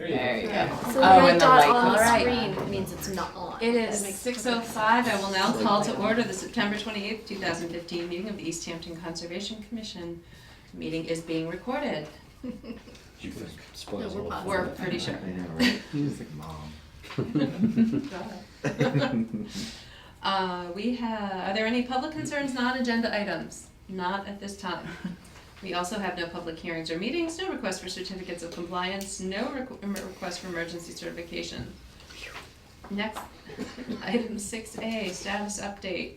There you go. So the Oh, red and the dot light on comes the on. screen means it's not on. It That is makes 6:05. I will now call to order the September 28th, 2015 meeting of the East Hampton Conservation Commission. The meeting is being recorded. You think? No, we're positive. We're pretty sure. I know, right? He's like, Mom. Are there any public concerns, non-agenda items? Not at this time. We also have no public hearings or meetings, no request for certificates of compliance, no request for emergency certification. Next, item 6A, status update.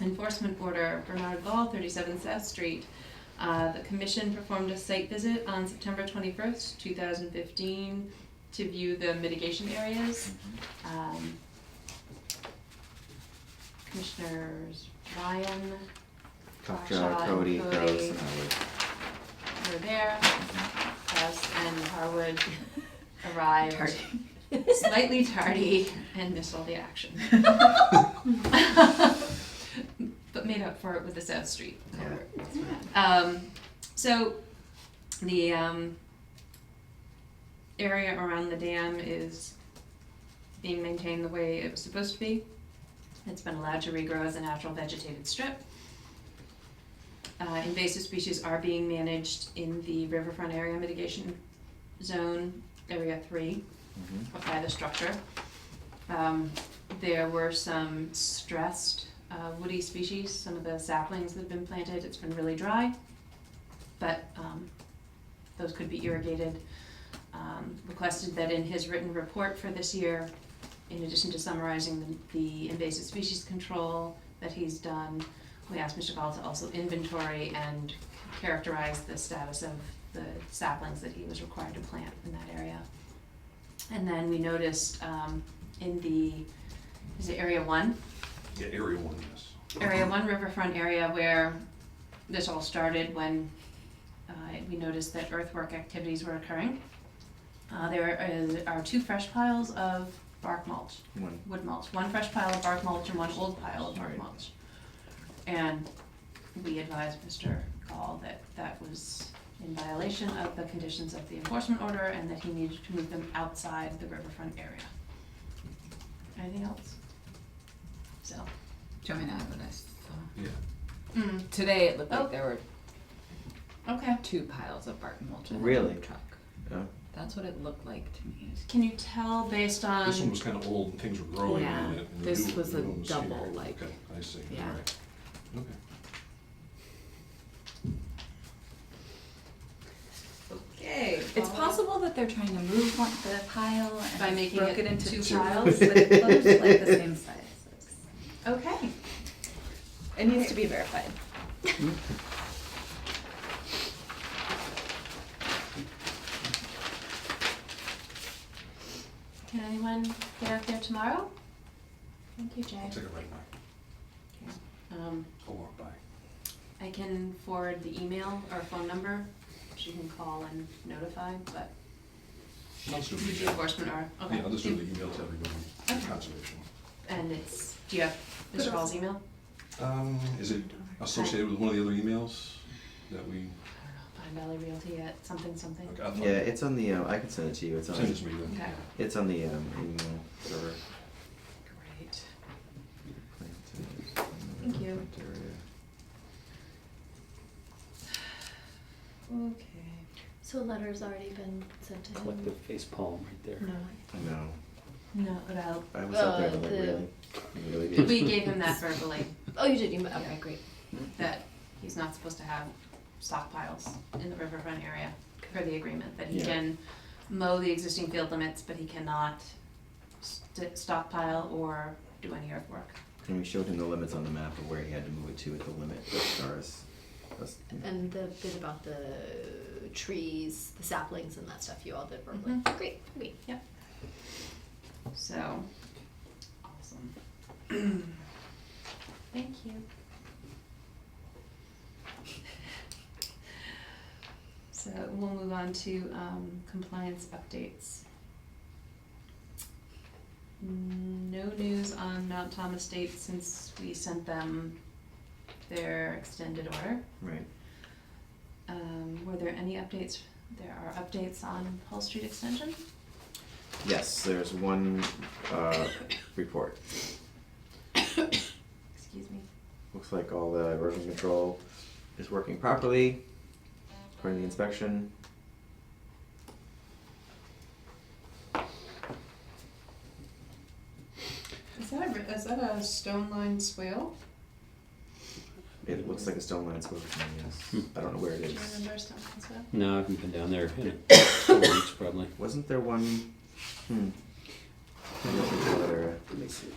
Enforcement order, Bernard Ball, 37 South Street. The commission performed a site visit on September 21st, 2015 to view the mitigation areas. Commissioners Ryan, Cocktail, Cody, Gross, and Howard. were there. Gus and Harwood arrived slightly tardy and missed all the action. But made up for it with the South Street. So the area around the dam is being maintained the way it was supposed to be. It's been allowed to regrow as a natural vegetated strip. Invasive species are being managed in the riverfront area mitigation zone, area 3, by the structure. There were some stressed woody species, some of the saplings that have been planted. It's been really dry, but those could be irrigated. Requested that in his written report for this year, in addition to summarizing the invasive species control that he's done, we asked Mr. Gall to also inventory and characterize the status of the saplings that he was required to plant in that area. And then we noticed in the, is it area 1? Yeah, area 1, yes. Area 1 riverfront area where this all started when we noticed that earthwork activities were occurring. There are 2 fresh piles of bark mulch, wood mulch, 1 fresh pile of bark mulch and 1 old pile of bark mulch. And we advised Mr. Gall that that was in violation of the conditions of the enforcement order and that he needed to move them outside the riverfront area. Anything else? So. Do you want me to add what I saw? Yeah. Today it looked Oh. like there were Okay. 2 piles of bark mulch in the Really? dump truck. Oh. That's what it looked like to me. Can you tell based on? This one was kind of old and things were growing Yeah, in it. And the this new- was the a new one here. double, like- Okay, I see, Yeah. all right. Okay. Okay. It's possible that they're trying to move the pile and By making broke it it into 2 2 piles? but it looks like the same size. Okay. It needs to be verified. Can anyone get out there tomorrow? Thank you, Jay. I'll take it right back. I'll walk by. I can forward the email or phone number, which you can call and notify, but I'll just do the the email. enforcement are, okay. Yeah, I'll just do the email to everybody, Okay. conservation. And it's, do you have Mr. Gall's email? Is it associated with one of the other emails that we, Pine Valley Realty at something. okay, I'll Yeah, it's on the, I can send it to you, it's on, send it to me then. Okay. it's on the email server. Great. Thank you. Okay. So a letter's already been sent to him? Collective face palm right there. No. No, No, about, I was up there, Uh, like, the- really? You really did? we gave him that verbally, Oh, you did, okay, great. that he's not supposed to have stockpiles in the riverfront area per the agreement, that he Yeah. can mow the existing field limits, but he cannot stockpile or do any earthwork. And we showed him the limits on the map of where he had to move it to at the limit, the stars. And the bit about the trees, the saplings and that stuff you all did verbally. Mhm. Great. Yep. So, awesome. Thank you. So we'll move on to compliance updates. No news on Mount Thomas State since we sent them their extended order. Right. Were there any updates? There are updates on Hull Street Extension? Yes, there's one, report. Excuse me. Looks like all the erosion control is working properly, according to the inspection. Is that a stone lined swale? It looks like a stone line swale to me, yes. I don't know where it Do you is. remember something, so? No, I haven't been down there in a couple weeks probably. Wasn't there one, Maybe I'll think of that area. Let me see.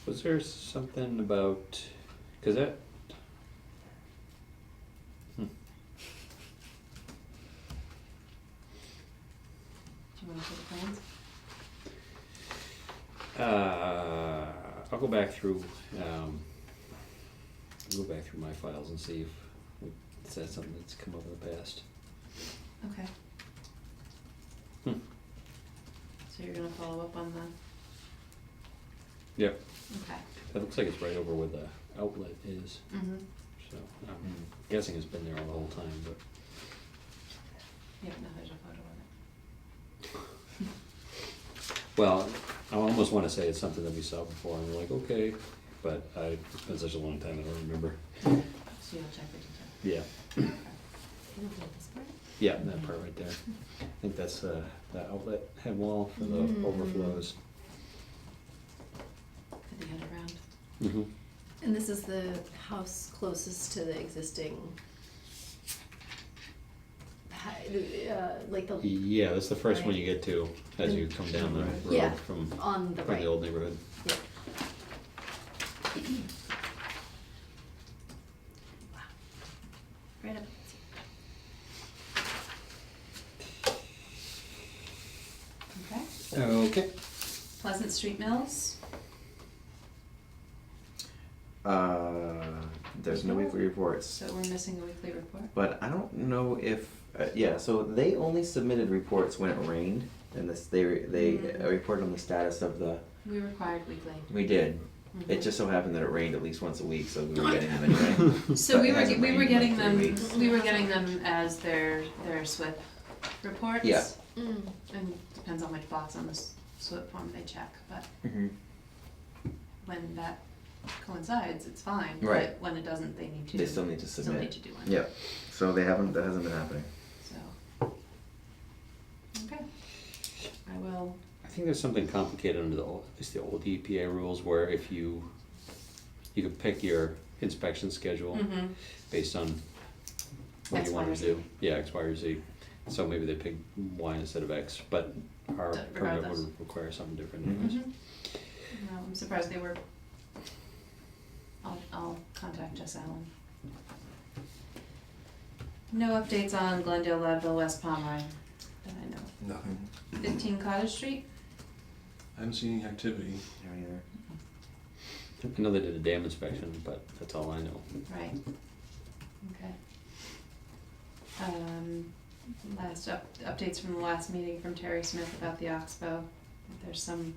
Was there something about, cause that, Do you wanna see the plans? I'll go back through, my files and see if that's something that's come up in the past. Okay. Hmm. So you're gonna follow up on the, Yep, okay. that looks like it's right over where the outlet is, Mm-hmm. so I'm guessing it's been there all the whole time, but. Yep, no, there's a photo of it. Well, I almost wanna say it's something that we saw before, and we're like, okay, but it's been such a long time, I don't remember. So you'll check the detail. Yeah, You don't like this part? yeah, that part right there. I think that's, the outlet head wall for the overflows. For the underground. Mm-hmm. And this is the house closest to the existing, like the, Yeah, that's the first one you get to as you come down the Yeah, road from on the the right. old neighborhood. Yeah. Wow. Right up. Okay. Okay. Pleasant Street Mills. There's no weekly reports, So we're missing a weekly report. but I don't know if, yeah, so they only submitted reports when it rained, and they reported on the status of the, We required weekly. we did. It Mhm. just so happened that it rained at least once a week, so we were getting them anyway. So But we it were hasn't we were rained in, like, getting 3 them weeks. we were getting them as their SWIP reports. Yeah. And depends on which box on the SWIP form they check, but Mhm. when that coincides, it's fine. Right. But when it doesn't, they need to They still need to still submit. need to do one. Yep, so that hasn't been happening. So okay. I will I think there's something complicated under it's the old EPA rules where if you could pick your inspection schedule based on what X, you Y, wanted or to Z. do. Yeah, X, Y, or Z. So maybe they pick Y instead of X, but our permit Regardless. would require something different Mhm. anyways. No, I'm surprised they were. I'll contact Jess Allen. No updates on Glendale, Leadville, West Pomeroy that I know. Nothing. 15 Cottage Street. I haven't seen any activity. Here either. I know they did a dam inspection, but that's all I know. Right. Okay. Last updates from the last meeting from Terry Smith about the Oxbow. There's some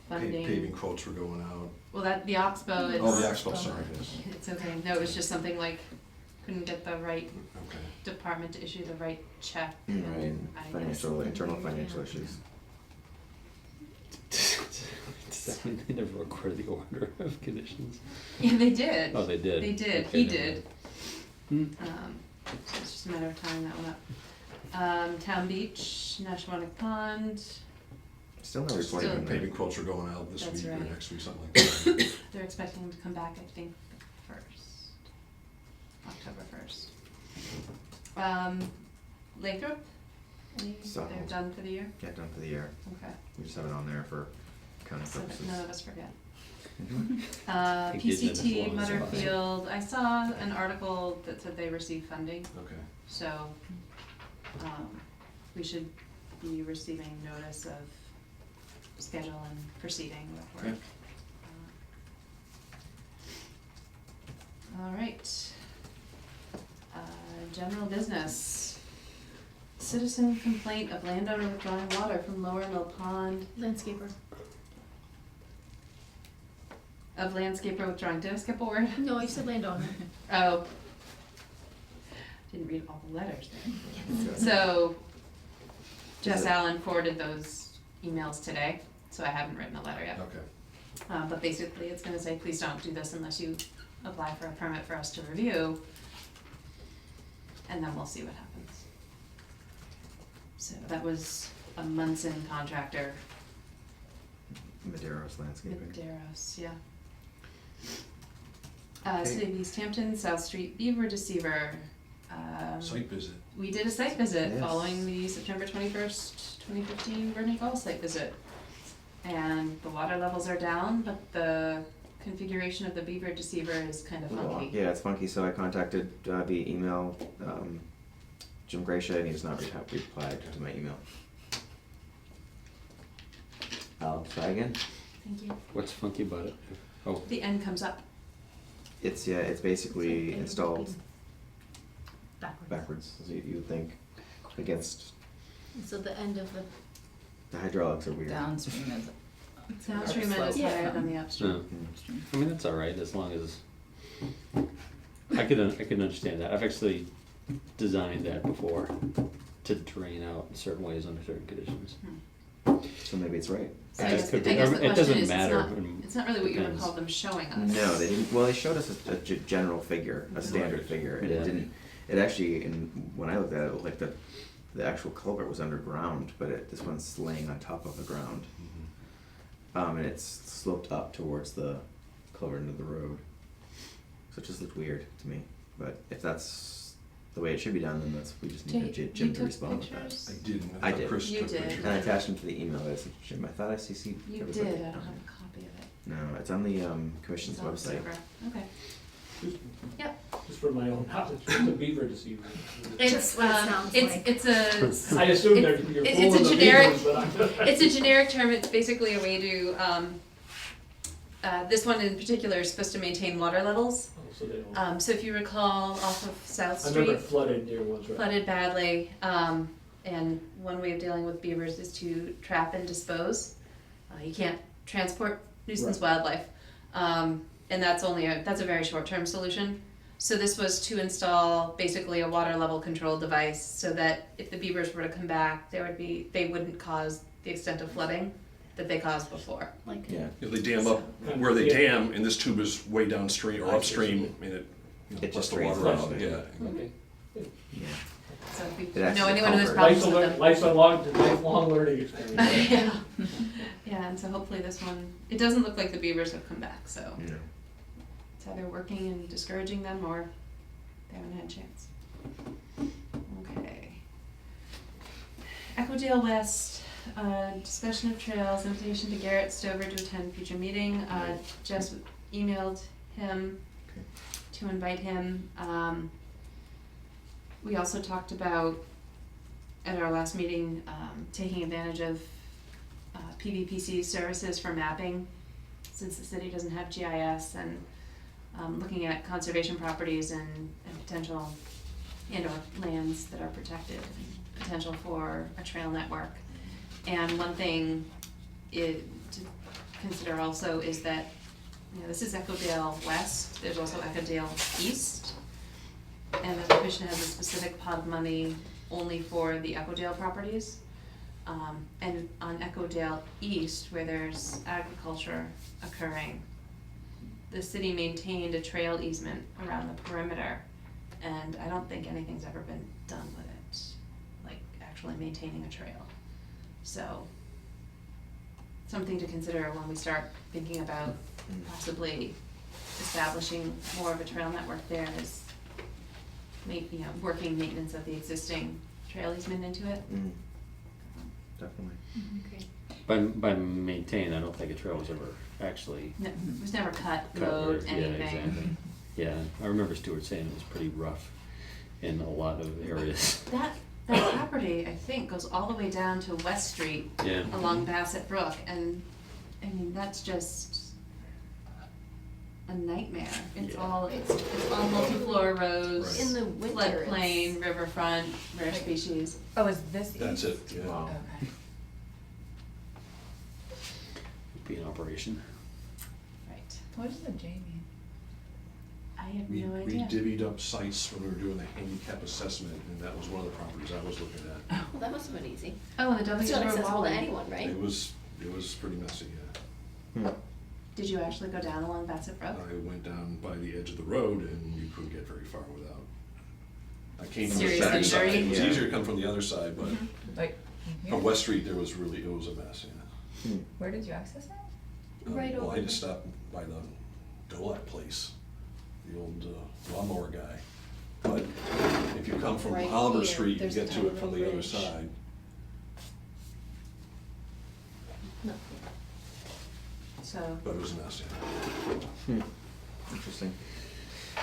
funding. Paving quotes were going out. Well, the Oxbow is. Oh, the Expo, sorry, yes. It's okay. No, it was just something like couldn't get the right Okay. department to issue the right check. Right, and I guess- internal financial issues. Does that mean they never recorded the order of conditions? Yeah, they did. Oh, they did? They did. Okay, He never did. mind. So it's just a matter of tying that one up. Town Beach, Nashwanik Pond, Still no report. Still- even there. Paving quotes are going out this That's week or right. next week, something like that. they're expecting them to come back, I think, the 1st, October 1st. Lathrop, So- they're done for the year? Yeah, done for the year. Okay, We just have it on there for accounting so that purposes. none of us forget. Mhm. I think you did it as PCT, long as possible. Butterfield, I saw an article that said they received funding, Okay. so, we should be receiving notice of schedule and proceeding with work. Okay. All right. General business. Citizen complaint of landowner withdrawing water from Lower Mill Pond. Landscaper. of landscaper withdrawing. Did I skip a word? No, you said landowner. Oh. Didn't read all the letters there. So Jess Is it- Allen forwarded those emails today, so I haven't written a letter yet. Okay. But basically, it's gonna say, please don't do this unless you apply for a permit for us to review. And then we'll see what happens. So that was a Munson contractor, Madero's landscaping. Maderos, yeah. City of East Hampton, South Street Beaver Deceiver. Site visit. We did a site visit Yes. following the September 21st, 2015 Burning Falls site visit. And the water levels are down, but the configuration of the Beaver Deceiver is kind of funky. Yeah, it's funky, so I contacted via email Jim Gracia, and he has not replied to my email. I'll try again. Thank you. What's funky about it? Oh, The end comes up. It's basically installed Backwards. backwards, as you would think, against, So the end of the hydraulics are weird. Downstream is. Downstream end is slope higher from than the upstream. no. Mm. I mean, that's all right, as long as, I can understand that. I've actually designed that before to drain out in certain ways under certain conditions. So maybe it's right. So It I just guess, could be- I guess it the question doesn't is, matter when- it's not really what you depends. recall them showing us. No, they didn't, well, they showed us a general figure, a standard Right. figure, and Yeah. it didn't, it actually, when I looked at it, it looked like the actual culvert was underground, but this one's laying on top of the ground. And it's sloped up towards the culvert into the road. So it just looked weird to me, but if that's the way it should be done, then we just need Jake, Jim you to took respond with that. pictures? I didn't. I thought did. Chris You took did. pictures. And I attached them to the email that I sent to Jim, I thought I CC'd You everybody. did, I don't have a copy of it. No, it's on the commission's It's on the website. server. Okay. Just for my own knowledge, what's a beaver deceiver? It's, what it sounds like. it's a, I assume It's- they're, you're it's a fooling the generic- beavers, but I'm. it's a generic term, it's basically a way to, this one in particular is supposed to maintain water levels. Oh, so they don't. So if you recall off of South I remember Street, flooded near ones, right? flooded badly, and one way of dealing with beavers is to trap and dispose. You can't transport nuisance wildlife, and that's a very short-term solution. So this was to install basically a water level control device so that if the beavers were to come back, they wouldn't cause the extent of flooding that they caused before. Like, Yeah, If they dam up where they dam, and this tube is way downstream or upstream, and it, It lets just the drains water it out, out. yeah. Okay. yeah. So if you It actually know anyone who has covers- problems with them. Life's a lifelong learning experience. Yeah. Yeah, and so hopefully this one, it doesn't look like the beavers have come back, so Yeah. it's either working and discouraging them or they haven't had a chance. Okay. Echodale West, discussion of trails, invitation to Garrett Stover to attend future meeting. Jess emailed him Okay. to invite him. We also talked about, at our last meeting, taking advantage of PVPC services for mapping, since the city doesn't have GIS, and looking at conservation properties and potential and/or lands that are protected, and potential for a trail network. And one thing to consider also is that, this is Echodale West, there's also Echodale East, and the commission has a specific pot of money only for the Echodale properties. And on Echodale East, where there's agriculture occurring, the city maintained a trail easement around the perimeter, and I don't think anything's ever been done with it, like actually maintaining a trail. So, something to consider when we start thinking about possibly establishing more of a trail network there is working maintenance of the existing trail easement into it. Mm, definitely. okay. By maintain, I don't think a trail was ever actually No, it was never cut, covered. mowed, Yeah, anything. exactly. Yeah, I remember Stuart saying it was pretty rough in a lot of areas. That property, I think, goes all the way down to West Street Yeah. along Bassett Brook, and I mean, that's just a nightmare. It's Yeah. all multi-floor rows, In the winter, floodplain, riverfront, rare species. Oh, is this? That's it, yeah. Wow. Okay. Be an operation. Right. What does the J mean? I have We no we idea. divvied up sites when we were doing the handicap assessment, and that was one of the properties I was looking at. Well, that must have been easy. Oh, the W's It's not were accessible to wobbly. anyone, right? It was pretty messy, yeah. Did you actually go down along Bassett Brook? I went down by the edge of the road and you couldn't get very far without. I came from the Serious back side. injury? It was Yeah. easier to come from the other side, but Like, from West Street, it was a mess, yeah. where did you access it? Right Well, I over. just stopped by the Dolak place, the old lawnmower guy. But if you come from Right Oliver here, Street, you there's get a to tiny it from little the other ridge. side. No. So, But it was a mess, yeah. Interesting.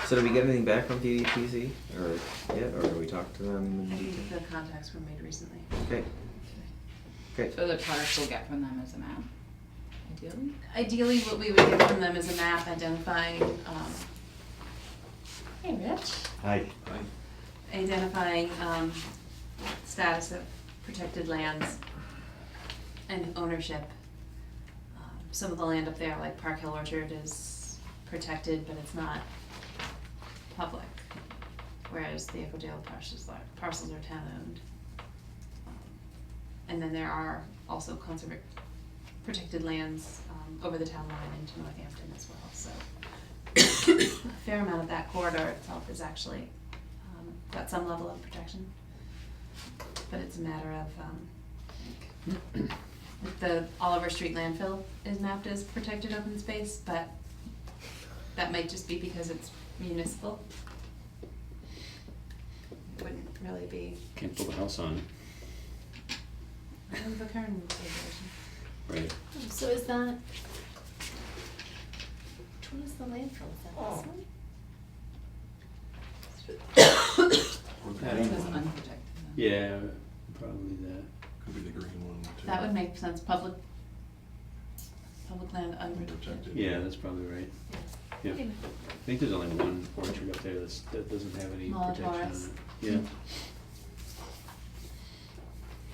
So did we get anything back from PVPC, or yet, or did we talk to them I in detail? think the contacts were made recently. Okay. Okay. So the product we'll get from them is a map, ideally? Ideally, what we would get from them is a map identifying, hey Rich, Hi. identifying, status of protected lands and ownership. Some of the land up there, like Park Hill Orchard, is protected, but it's not public, whereas the Echodale parcels are town-owned. And then there are also protected lands over the town line into Northampton as well, so a fair amount of that corridor itself is actually got some level of protection. But it's a matter of, the Oliver Street landfill is mapped as protected open space, but that might just be because it's municipal. It wouldn't really be Can't build a house on the current regulation. it, right? So is that, which one is the landfill? Is that this one? Or the Yeah. green It says one. unprotected. Yeah, probably that. Could be the green one too. That would make sense, public land unprotected. Unprotected. Yeah, that's probably right. Yeah. Okay. I think there's only one orchard up there that doesn't have any Mullin protection on Forest. it. Yeah.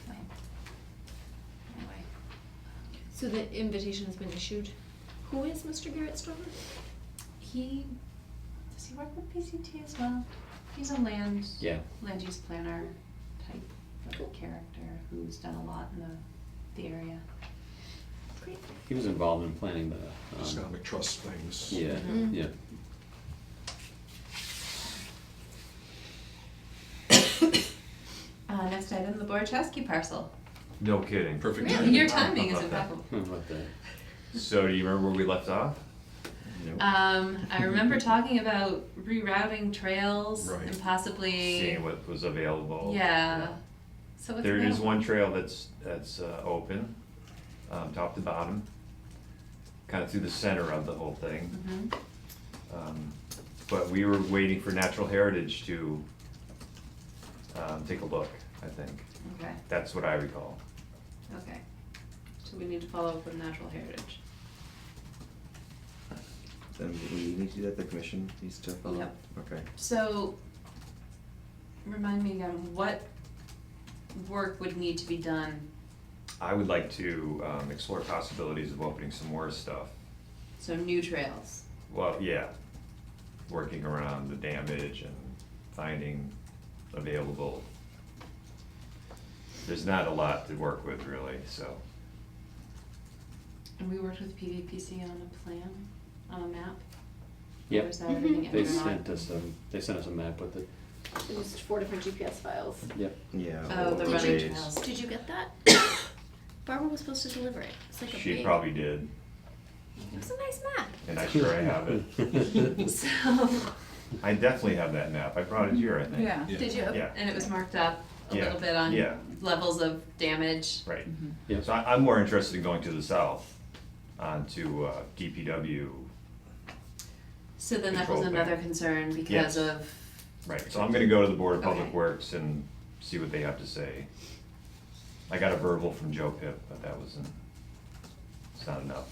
So, anyway, So the invitation has been issued. Who is Mr. Garrett Stover? does he work with PCT as well? He's a land Yeah. use planner type of character who's done a lot in the area. Great. He was involved in planning the, Economic trust things. yeah, Mhm. yeah. Next item, the Borachowski parcel. No kidding. Perfect Really? timing. Your timing is impeccable. What the, So do you remember where we left off? Nope. I remember talking about rerouting trails Right. and possibly, Seeing what was available. yeah. So what's There is available? one trail that's open, top to bottom, kind of through the center of the whole thing. Mhm. But we were waiting for Natural Heritage to take a look, I think. Okay, That's what I recall. okay. So we need to follow up with natural heritage. Then we need to do that, the commission needs to follow? Yep. Okay. So, remind me again, what work would need to be done? I would like to explore possibilities of opening some more stuff. So new trails. Well, yeah, working around the damage and finding available. There's not a lot to work with really, so. And we worked with PVPC on a plan, on a map? Yep. Or is that everything Mhm. They in sent us they sent us a map with it. It was 4 different GPS files. Yep. Yeah. Oh, all the the running days. trails. Did you get that? Barbara was supposed to deliver it. It's like a She big, probably did, it was a nice map. and I sure I have it. So, I definitely have that map, I brought it here, I think. Yeah. Yeah. did you? Yeah. And it was marked up a Yeah. little bit on Yeah. levels of damage? Right, Yeah. so I'm more interested in going to the south, onto DPW. So then that was Control another thing. concern because Yes. of, Right, so I'm gonna go to the Board of Public Okay. Works and see what they have to say. I got a verbal from Joe Pip, but that wasn't, it's not enough.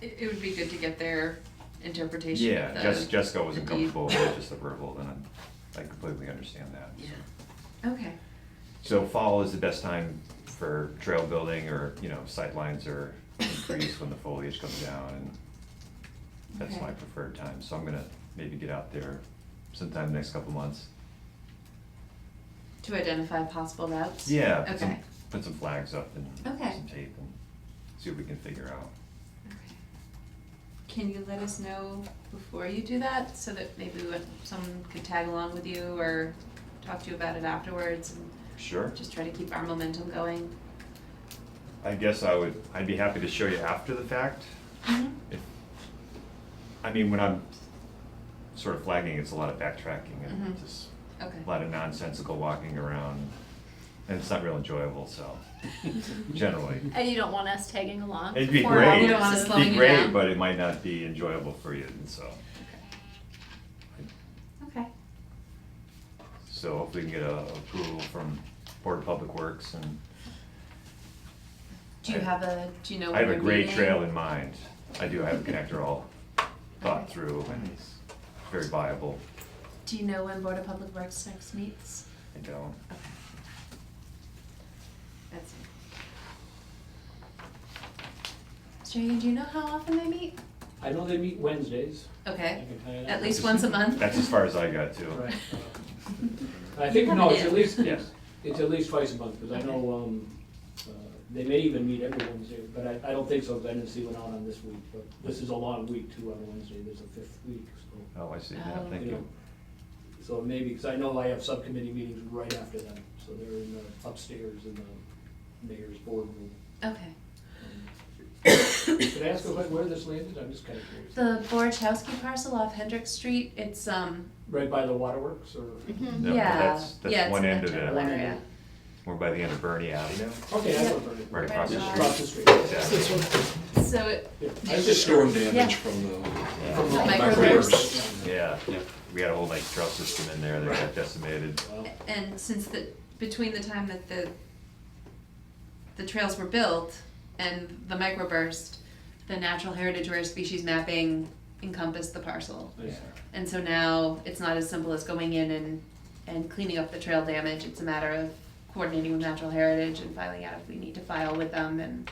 it would be good to get their interpretation of Yeah, the. Jessica wasn't the deed. comfortable with just a verbal, and I completely understand that. Yeah, okay. So fall is the best time for trail building, or, sightlines are increased when the foliage comes down, and That's Okay. my preferred time, so I'm gonna maybe get out there sometime next couple months. To identify possible routes? Yeah, Okay. put some flags up and Okay. some tape and see what we can figure out. Okay. Can you let us know before you do that, so that maybe someone could tag along with you or talk to you about it afterwards and Sure. just try to keep our momentum going? I guess I'd be happy to show you after the fact. If, I mean, when I'm sort of flagging, it's a lot of backtracking and Mhm. just Okay. a lot of nonsensical walking around, and it's not real enjoyable, so, generally. And you don't want us tagging along? It'd be for great, hours You don't want us of- slowing it'd be you great, down? but it might not be enjoyable for you, and so. Okay. So hopefully we can get a approval from Board of Public Works, and Do you know I when have a you're great meeting? trail in mind. I do have a connector all thought Okay. through, and it's very viable. Do you know when Board of Public Works next meets? I don't. Okay. That's it. Mr. Hagan, do you know how often they meet? I know they meet Wednesdays. I Okay, can tell you that. at least once a month? That's as far as I got too. Right. I think, no, it's at least, Yeah. it's at least twice a month, because I know, they may even meet every Wednesday, but I don't think so, because I didn't see one out on this week, but this is a long week too, on Wednesday, there's a fifth week, so. Oh, I see, yeah, Oh. thank you know, you. So maybe, because I know I have subcommittee meetings right after them, so they're in the upstairs in the mayor's boardroom. Okay. Could I ask where this land is? I'm just kind of curious. The Borchowski parcel off Hendrick Street, it's, Right by the waterworks, or? No, yeah, that's yeah, it's one in end that of general it. area. We're by the end of Bernie Avenue, Okay, I Yeah. know Vernon. right across the Right street. Across the street. Exactly. So it, Yeah. I just storm Yeah. damage from the From the microburst. microburst. Yeah, Yeah. we had a whole like trail system in there that got decimated. Wow. and since between the time that the trails were built and the microburst, the natural heritage rare species mapping encompassed the parcel. I see. And so now it's not as simple as going in and cleaning up the trail damage, it's a matter of coordinating with natural heritage and finding out if we need to file with them and.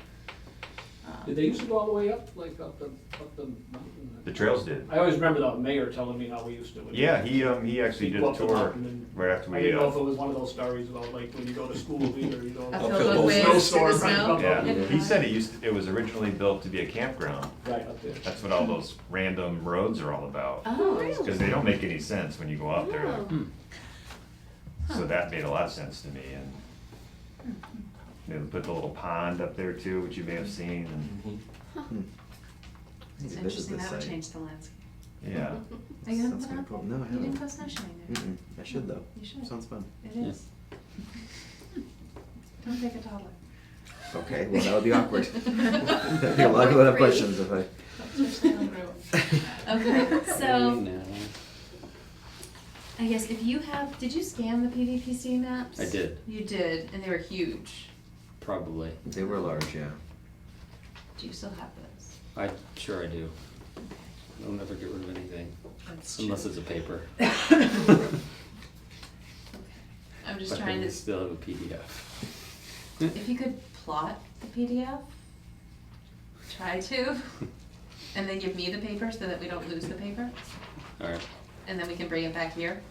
Did they used to go all the way up, like up the mountain? The trails did. I always remember the mayor telling me how we used to. Yeah, he actually He'd did go a up the tour mountain and- right after I we, didn't know if it was one of those stories about like when you go to school either, you know. I feel the both whole ways through the snowstorm, snow. right, yeah, Yeah. he said it was originally built to be a campground. Right, up there. That's what all those random roads are all about. Oh, Because really? they don't make any sense when you go out there. Oh. So that made a lot of sense to me, and they put the little pond up there too, which you may have seen, and, It's Maybe this is interesting, the that would site. change the landscape. yeah. Are you gonna Sounds put kinda it cool. up No, I there? You didn't haven't. go snowshoeing there? Mm-mm. I should though. You should. Sounds fun. It is. Don't take a toddler. Okay, well, that would be awkward. There'd be a lot of questions if I. Okay, so No. I guess if you have, did you scan the PVPC maps? I did. You did, and they were huge. Probably. They were large, yeah. Do you still have those? Sure I do. I'll never get rid of anything, That's unless it's a paper. I'm just But trying we to, still have a PDF. if you could plot the PDF, try to, and then give me the paper so that we don't lose the paper, Alright. and then we can bring it back here,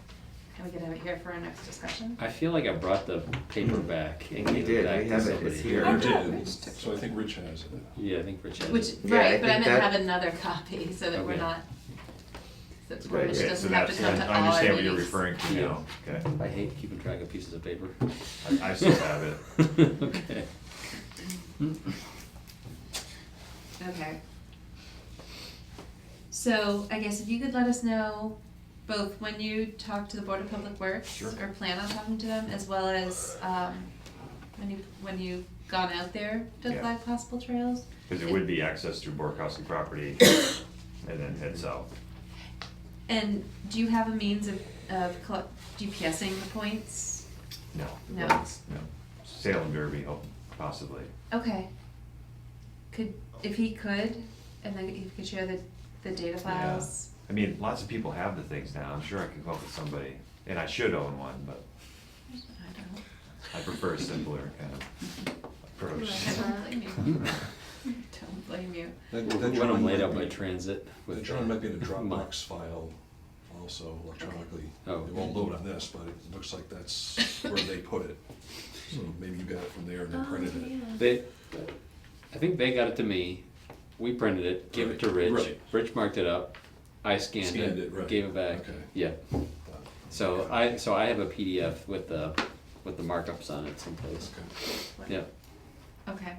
and we can have it here for our next discussion. I feel like I brought the paper back and We gave did, it back we to have it, somebody. it's here. You Oh, did, Rich. so I think Rich has it. Yeah, I think Rich has Which, it. Yeah, I right, but I think meant that- have another copy, so that we're Okay. not, so that Right, Rich Okay, so doesn't have to that's, come to I all our understand what you're meetings. referring to now, okay. I hate keeping track of pieces of paper. I still have it. Okay. Okay. So I guess if you could let us know both when you talk to the Board of Public Works Sure. or plan on talking to them, as well as when you've gone out there to Yeah. flag possible trails. Because it would be access through Borkowski property and then head south. And do you have a means of GPSing the points? No. No. No. Salem Derby, possibly. Okay. If he could, and then if you could share the data files. I mean, lots of people have the things now. I'm sure I could come up with somebody, and I should own one, but I don't know. I prefer a simpler kind of approach. Don't blame blame you. That When I'm drawing laid might out by be- transit with. The drawing might be in a Dropbox file also electronically. Oh. It won't load on this, but it looks like that's where they put it. So maybe you got it from there and then printed it. They, I think they got it to me, we printed it, gave it to Rich, Right. Rich marked it up, I scanned Scanned it, it, right. gave it back, Okay. yeah. So I have a PDF with the markups on it someplace, Okay. yeah, Okay.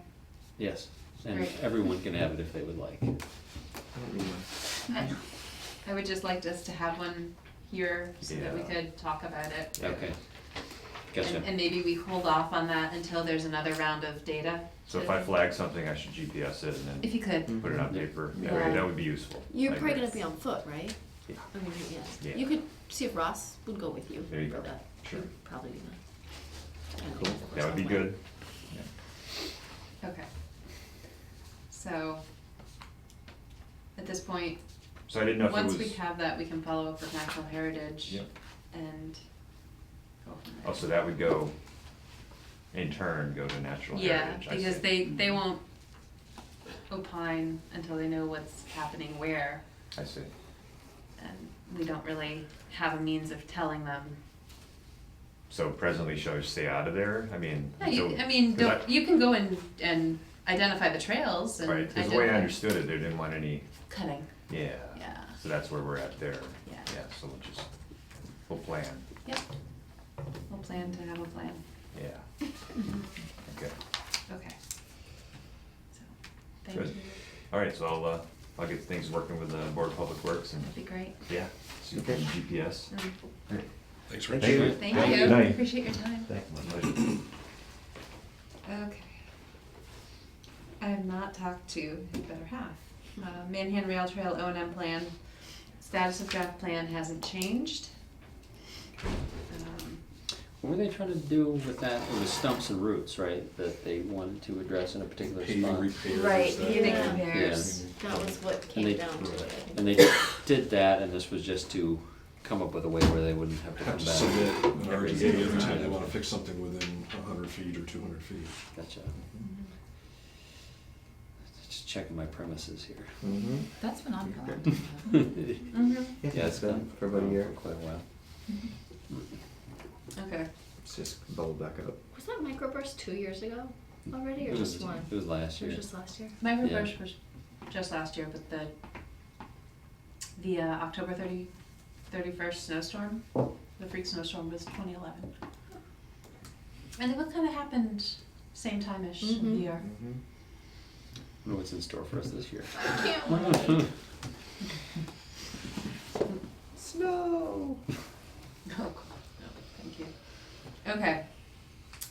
yes, and Great. everyone can have it if they would like. I don't need one. I would just like us to have one here so that we Yeah. could talk about it. Okay, gotcha. And maybe we hold off on that until there's another round of data. So if I flag something, I should GPS it and If then you could. put it on paper. That Yeah. would- that would be useful. You're I probably agree. gonna be on foot, right? Yeah. I mean, yes. Yeah. You could see if Ross would go with you. There you for go. that. Sure. He'd probably be nice. Cool. That would be good. Okay. So, at this point, So I didn't know if it was. once we have that, we can follow up with natural heritage Yep. and go from there. Oh, so that would go, in turn, go to natural Yeah, heritage. I because see. they won't opine until they know what's happening where, I see. and we don't really have a means of telling them. So presently, shall I stay out of there? I mean. Yeah, you, so- I mean, 'cause don't, you can go and identify the trails and Right, because the way I identify understood it, they didn't want any, cutting, yeah. yeah, So that's where we're at there. Yeah. Yeah, so we'll plan, yep. We'll plan to have a plan, yeah. Okay, okay. So, thank Good. you, all right, so I'll get things working with the Board of Public Works and, that'd be great. yeah, see if we can GPS. Mm. Thanks, Thank Rich. you. Thank Have a you, good night. appreciate your time. Thank you, my pleasure. Okay. I have not talked to his better half. Manhan Rail Trail O&M plan, status of draft plan hasn't changed. What were they trying to do with that? It was stumps and roots, right, that they wanted to address in a particular Paving spot? repairs. Right, that- paving Yeah. repairs. That was what And came they- down to it, I think. And they did that, and this was just to come up with a way where they wouldn't have to Have come to back. submit an every RGA single every time time. they wanna fix something within 100 feet or 200 feet. Gotcha. Just checking my premises here. Mm-hmm. That's been on for a long Good. time. Yeah, Yeah, it's been for about a year. For quite a while. Okay. It's just bubbled back up. Was that microburst 2 years ago already, or It was- just one? It was last It year. was just last year? Microburst was just last year, but the October 31st snowstorm, the freak snowstorm was 2011. And it what kind of happened same time-ish of the Mhm. year. Mm-hmm. I wonder what's in store for us this year. Can't wait. Snow. Oh, cool. No, thank you. Okay.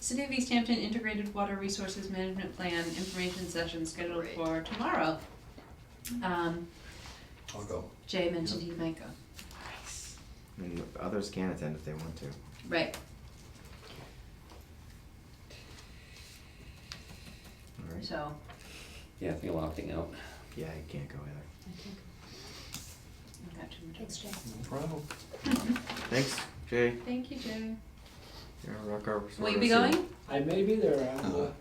City of East Hampton Integrated Water Resources Management Plan information session scheduled Great. for tomorrow. I'll go. Jay mentioned he might go. And others can attend if they want to. Right. All right. So, Yeah, I think I'm opting out. Yeah, I can't go either. I've got too much. Thanks, Jay. No problem. Thanks, Jay. Thank you, Jay. You're a rocker. Will you be going? I may be there,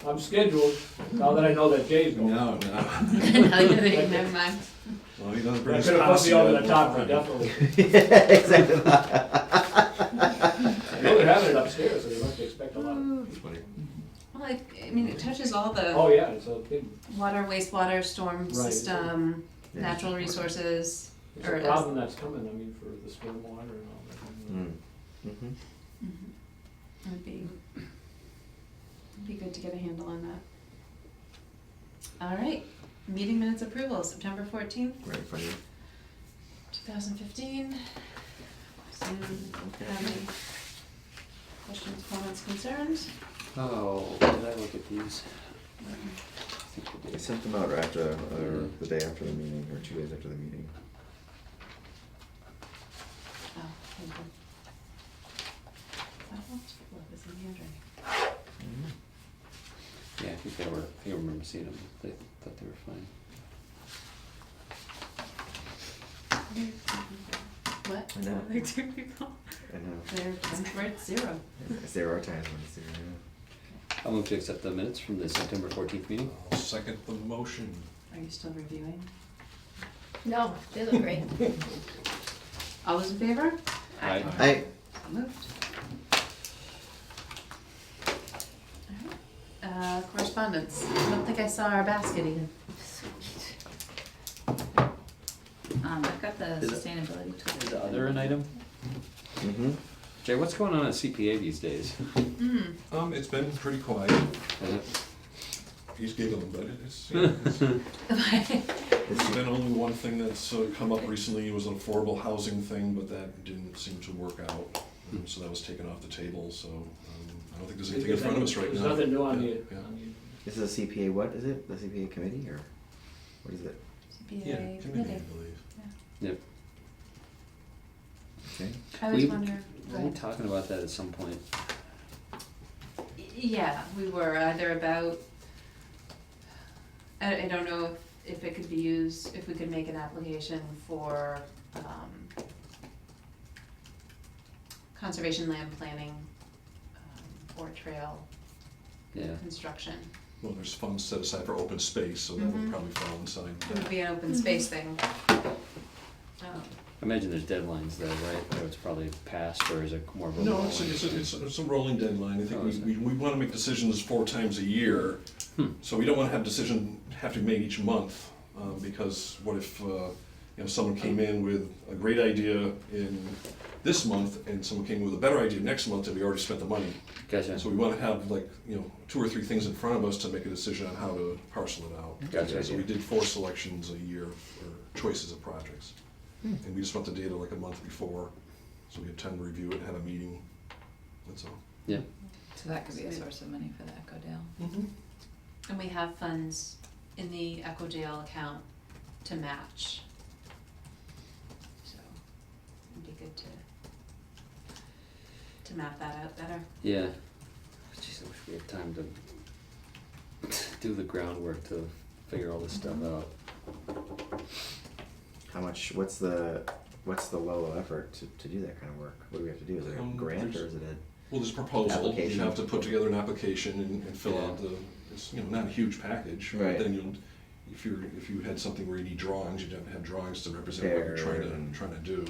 I'm scheduled, now that I know that Jay's going. No, no. No, never mind. Well, he doesn't bring I his could have put me over the posse top, up, but we're fine. definitely. Yeah, exactly. I know they're having it upstairs, so they must expect a lot. Well, I mean, it touches all the Oh, yeah, it's a big, water, wastewater, storm Right. system, Yeah. natural resources. it's Or a it problem that's coming, I mean, for the stormwater and all that. Mm. Mm-hmm. It would be good to get a handle on that. All right, meeting minutes approval, September 14th, Right in front of you. 2015. Have any questions, comments, concerns? Oh, did I look at these? I think I I did. sent them out after, or the day after the meeting, or 2 days after the meeting. Oh, thank you. That one's full of this in handwriting. Yeah, I remember seeing them. They thought they were fine. What? I know. Like two people? I know. We're at 0. There are times when it's zero, yeah. I'll move to accept the minutes from the September 14th meeting. I'll second the motion. Are you still reviewing? No, they look great. All those in favor? I, So moved. Alright. Correspondence. I don't think I saw our basket even. I've got the Is it- sustainability tool. Is the other an item? mhm. Jay, what's going on at CPA these days? It's been pretty quiet. He's giggling, but it's, there's been only one thing that's come up recently. It was an affordable housing thing, but that didn't seem to work out. So that was taken off the table, so I don't think there's anything in front of us right now. There's nothing new on Yeah, the, yeah. on the This is a CPA, what is it? The CPA committee or what is it? Yeah, committee, I believe. Yep. Okay. I always We- wonder. Were we talking about that at some point? Yeah, we were either about, I don't know if it could be used, if we could make an application for, conservation land planning, or trail Yeah. construction. Well, there's funds set aside for open space, so that would probably fall inside It would that. be an open space thing. I imagine there's deadlines though, right? So it's probably passed, or is it more of a? No, rolling it's a rolling deadline. I think Oh, is it? we wanna make decisions 4 times a year. So we don't wanna have have to be made each month, because what if, someone came in with a great idea in this month, and someone came with a better idea next month, and we already spent the money. Gotcha. So we wanna have 2 or 3 things in front of us to make a decision on how to parcel it out. Gotcha. So we did 4 selections a year, or choices of projects. And we just want the data like a month before, so we had time to review it, have a meeting, that's all. Yeah. So that could be a source of money for the Echo Dale. And we have funds in the Echo Dale account to match. So it'd be good to map that out better. Yeah. Jeez, I wish we had time to do the groundwork to figure all this stuff out. How much, what's the level of effort to do that kind of work? What do we have to do? Is it a grant or is it a? Well, there's a proposal, you Application. have to put together an application and fill out it's, not a huge package. But Right. then if you had something where you need drawings, you'd have to have drawings to represent what you're Fair and- trying to do.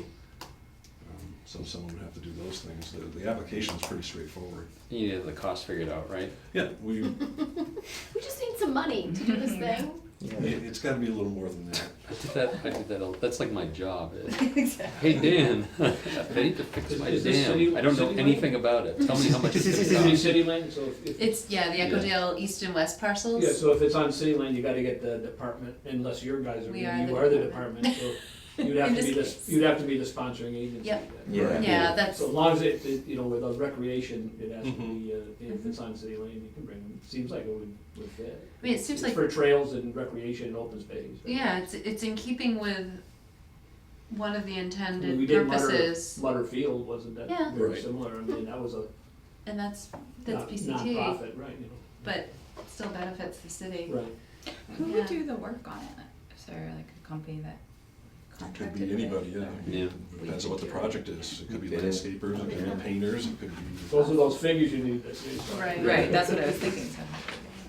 So someone would have to do those things. The application's pretty straightforward. You need the cost figured out, right? Yeah, We just need some money to do this thing. Yeah. it's gotta be a little more than that. I did that, that's like my job. Hey, Dan, I need to fix my Is this dam. city- I don't know city anything about it. Tell me how much it's gonna city, cost. city land, so if. It's, the Echo Yeah. Dale east and west parcels. Yeah, so if it's on city land, you gotta get the department, unless your guys are, We you are are the the department, so you'd have In to be this the, case. you'd have to be the sponsoring agency. Yep. Yeah. Yeah, that's, So as long as it, with a recreation, it has to Mhm. be, if it's on city land, you can bring them, seems like it would fit. I mean, it seems It's like, for trails and recreation and open space. right? yeah, it's in keeping with one of the I mean, we intended did purposes, Mutter Field, wasn't that Yeah. very Right. similar, I mean, that was a and that's not- PCT, nonprofit, right, but still benefits the city. Right. Who Yeah. would do the work on it? Is there like a company that It could contracted be with it? anybody, yeah. Yeah. Depends on what the project is. It could be Bid it. landscapers, it could be painters, it could be. Those are those figures you need, that's. Right. Right, that's what I was thinking, so.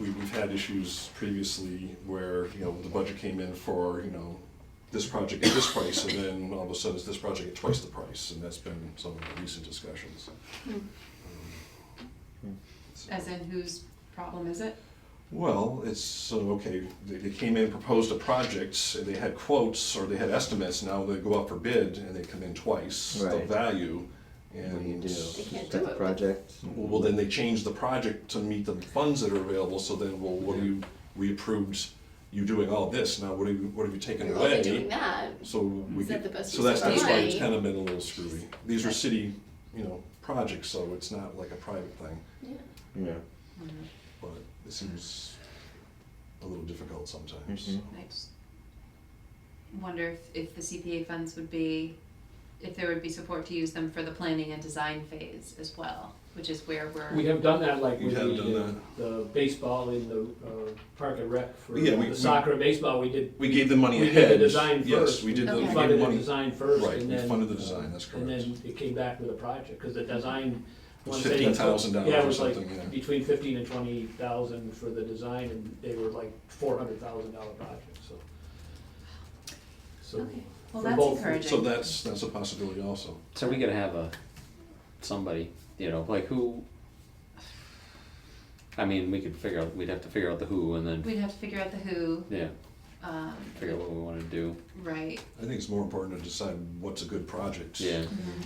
We've had issues previously where, the budget came in for, this project at this price, and then all of a sudden it's this project at twice the price, and that's been some of the recent discussions. As in, whose problem is it? Well, it's, okay, they came in, proposed a project, and they had quotes, or they had estimates, now they go out for bid, and they come in twice the Right. value, What do you and. do? They can't Start do the it. project? Well, then they changed the project to meet the funds that are available, so then, well, we approved you doing all this, now what have you taken We're away? only doing that. So we Is that get, the best so use that's, of that's why it's money? kind of been a little screwy. These are city, projects, so it's not like a private thing, Yeah. Yeah. but it seems a little difficult sometimes. Mhm. I just wonder if the CPA funds would be, if there would be support to use them for the planning and design phase as well, which is where We we're, have done that, like We with have done the baseball in the park and rec for Yeah, the soccer and baseball, we did, We gave them money We did ahead. the design Yes, first. we did the, Okay. we we gave funded the money, design first, right, and we then. funded the design, that's And correct. then it came back with a project, cause the design, was wanna say that's what- $15,000 Yeah, it or was like something, yeah. between 15 and 20,000 for the design, and they were like $400,000 projects, so. So, Okay. Well, for that's both- encouraging. So that's a possibility also. So we gotta have somebody, like who, I mean, we'd have to figure out the who and then, We'd have to figure out the who, yeah, figure out what we wanna do. right, I think it's more important to decide what's a good project. Yeah,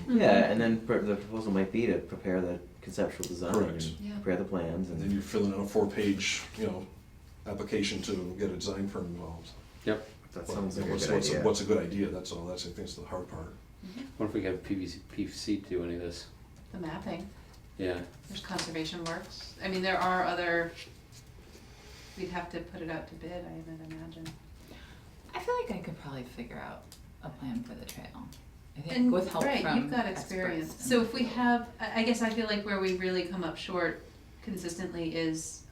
Yeah, and then the proposal might be to prepare the conceptual design Correct. and Yeah. prepare the plans And then and, you're filling out a 4-page, application to get a design firm involved. yep. that Well, sounds like a what's- good what's idea. What's a good idea, that's all, I think that's the hard part. What if we have PVC to do any of this? the mapping. Yeah, There's conservation works. I mean, there are other, we'd have to put it out to bid, I would imagine. I feel like I could probably figure out a plan for the trail. I think And, with help from right, you've got experts experience. and- So if we have, I guess I feel like where we really come up short consistently is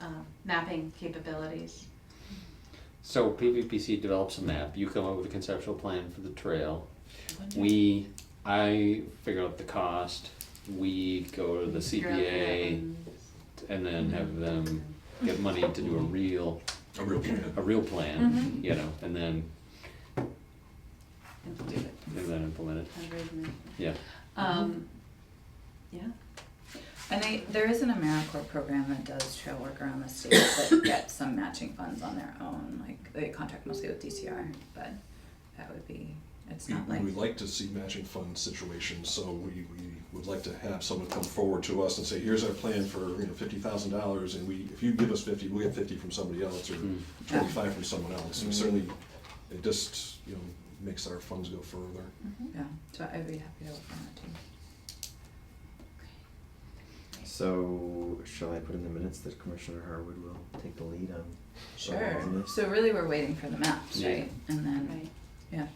mapping capabilities. so PVPC develops a map, you come up with a conceptual plan for the trail. I figure out the cost, we go to the Figure out the CPA wetlands. and then have them get money to do a real plan, Mhm. and then And do it. implement it, 100 and- yeah. Yeah. And there is an AmeriCorps program that does trail work around the state that gets some matching funds on their own, like they contract mostly with DCR, but that would be, it's not like. We like to see matching fund situations, so we would like to have someone come forward to us and say, here's our plan for, $50,000, and if you give us 50, we'll get 50 from somebody else, or Mm. 25 from someone else. And certainly, it just, makes our funds go further. Yeah, so I'd be happy to work on that too. So, shall I put in the minutes that Commissioner Harwood will take the lead on? Sure, on this? so really we're waiting for the maps, Yeah. right? And then, Right. yeah.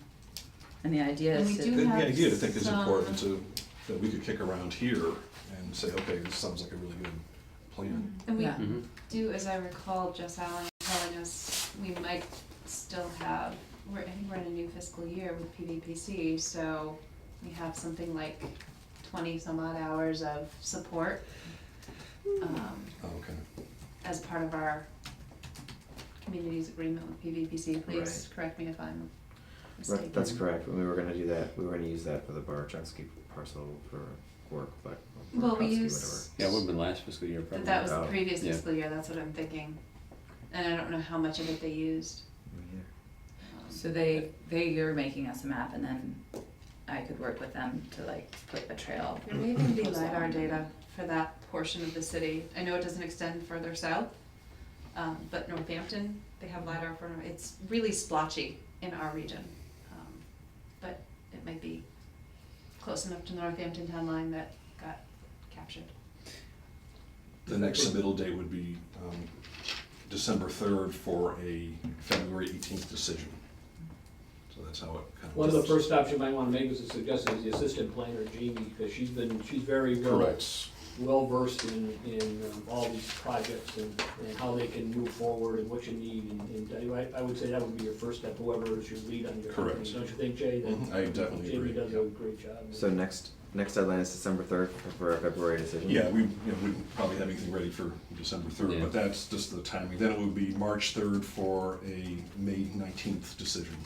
And the idea And is we to. do The have idea, I think, is some- important that we could kick around here and say, okay, this sounds like a really good plan. And we Yeah. Mhm. do, as I recall, Jess Allen telling us we might still have, I think we're in a new fiscal year with PVPC, so we have something like 20 some odd hours of support Oh, okay. as part of our community's agreement with PVPC. Please Right. correct me if I'm mistaken. Right, that's correct, we were gonna do that, we were gonna use that for the Barachowski parcel for work, but. Well, we Barachowski, use. Yeah, it would've been last fiscal year But probably. that was the Oh. previous Yeah. fiscal year, that's what I'm thinking. And I don't know how much of it they used. whatever. So you're making us a map and then I could work with them to like put a trail. There may even be proposal LiDAR on. data for that portion of the city. I know it doesn't extend further south, but Northampton, they have LiDAR for, it's really splotchy in our region. But it might be close enough to Northampton town line that got captured. The next submittal date would be December 3rd for a February 18th decision. So that's how it kind of. One of the first stops you might wanna make is to suggest is the assistant planner, Jamie, because she's very Correct. well versed in all these projects and how they can move forward and what you need, and I would say that would be your first step, whoever is your lead on your company. Correct. Don't you think, Jay? That Mhm, I definitely agree, Jamie does yeah. a great job. So next deadline is December 3rd for a February decision? Yeah, we wouldn't probably have anything ready for December 3rd, Yeah. but that's just the timing. Then it would be March 3rd for a May 19th decision.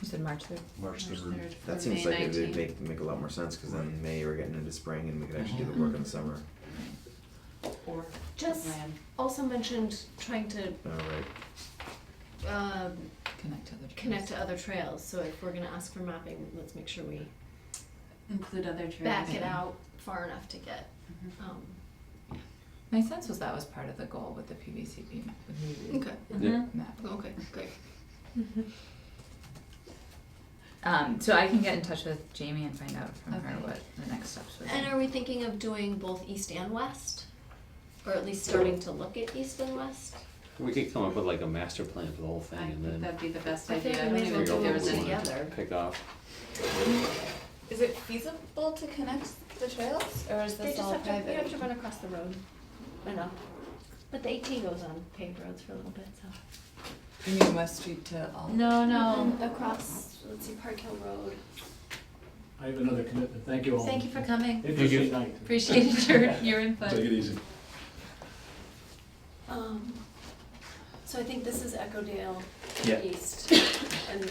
You said March 3rd? March March 3rd. 3rd for That seems May like it would 19th. make a lot more sense, cause then May we're getting into spring and we could actually do the work in the summer. Or Just land. also mentioned trying to Alright, Connect to the. connect to other trails, so if we're gonna ask for mapping, let's make sure we Include other trails. back it out far enough to get, Mhm. My sense was that was part of the goal with the PVCP map. okay, Yeah. Map. okay, great. So I can get in touch with Jamie and find out from her Okay. what the next steps would be. And are we thinking of doing both east and west? Or at least starting to look at east and west? We could come up with like a master plan for the whole I thing and think then that'd be the best I think idea. I we don't may as well even think do there it was any. together. pick off. Is it feasible to connect the trails, or is They this just all have to, you have private? to run across the road, enough. But the 18 goes on paved roads for a little bit, so. You mean West Street to all? No, no. Across, let's see, Park Hill Road. I have another commitment. Thank you all. Thank you for coming. Interesting night. Appreciated your input. Take it easy. So I think this is Echo Dale Yeah. East. And